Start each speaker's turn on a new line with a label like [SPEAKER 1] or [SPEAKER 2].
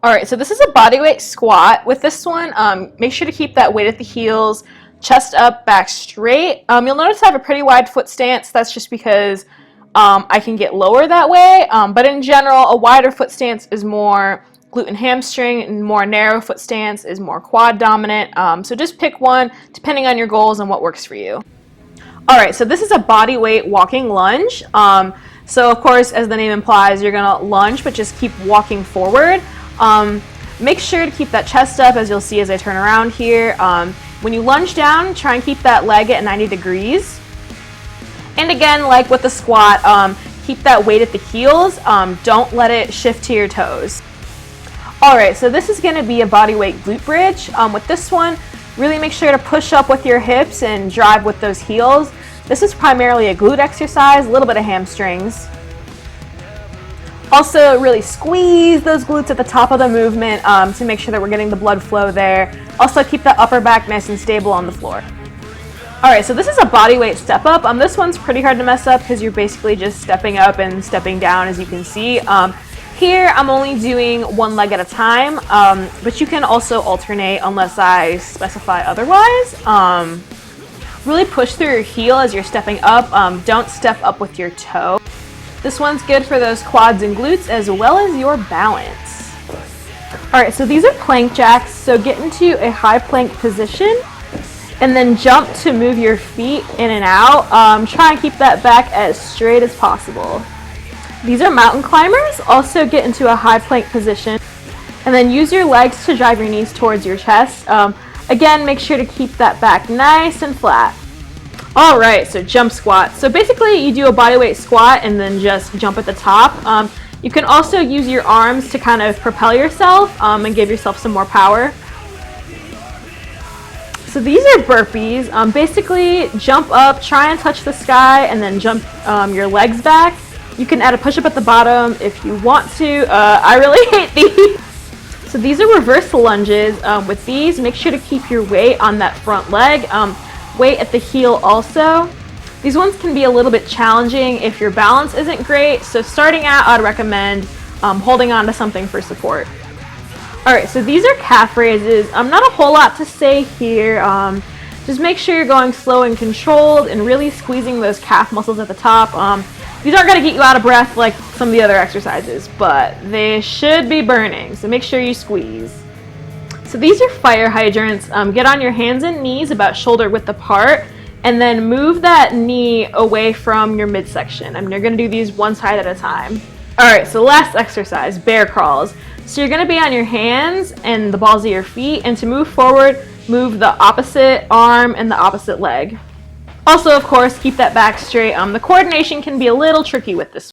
[SPEAKER 1] All right, so this is a bodyweight squat. With this one, make sure to keep that weight at the heels, chest up, back straight. You'll notice I have a pretty wide foot stance. That's just because I can get lower that way. But in general, a wider foot stance is more glute and hamstring, and more narrow foot stance is more quad dominant. So just pick one depending on your goals and what works for you. All right, so this is a body weight walking lunge. So of course, as the name implies, you're gonna lunge, but just keep walking forward. Make sure to keep that chest up, as you'll see as I turn around here. When you lunge down, try and keep that leg at 90 degrees. And again, like with the squat, keep that weight at the heels. Don't let it shift to your toes. All right, so this is gonna be a bodyweight glute bridge. With this one, really make sure to push up with your hips and drive with those heels. This is primarily a glute exercise, a little bit of hamstrings. Also, really squeeze those glutes at the top of the movement to make sure that we're getting the blood flow there. Also, keep the upper back nice and stable on the floor. All right, so this is a bodyweight step up. This one's pretty hard to mess up because you're basically just stepping up and stepping down, as you can see. Here, I'm only doing one leg at a time, but you can also alternate unless I specify otherwise. Really push through your heel as you're stepping up. Don't step up with your toe. This one's good for those quads and glutes as well as your balance. All right, so these are plank jacks. So get into a high plank position and then jump to move your feet in and out. Try and keep that back as straight as possible. These are mountain climbers. Also get into a high plank position and then use your legs to drive your knees towards your chest. Again, make sure to keep that back nice and flat. All right, so jump squat. So basically you do a bodyweight squat and then just jump at the top. You can also use your arms to kind of propel yourself and give yourself some more power. So these are burpees. Basically jump up, try and touch the sky, and then jump your legs back. You can add a push-up at the bottom if you want to. I really hate these. So these are reverse lunges. With these, make sure to keep your weight on that front leg. Weight at the heel also. These ones can be a little bit challenging if your balance isn't great. So starting out, I'd recommend holding on to something for support. All right, so these are calf raises. Not a whole lot to say here. Just make sure you're going slow and controlled and really squeezing those calf muscles at the top. These aren't gonna get you out of breath like some of the other exercises, but they should be burning, so make sure you squeeze. So these are fire hydrants. Get on your hands and knees about shoulder width apart, and then move that knee away from your midsection. You're gonna do these one side at a time. All right, so last exercise, bear crawls. So you're gonna be on your hands and the balls of your feet, and to move forward, move the opposite arm and the opposite leg. Also, of course, keep that back straight. The coordination can be a little tricky with this.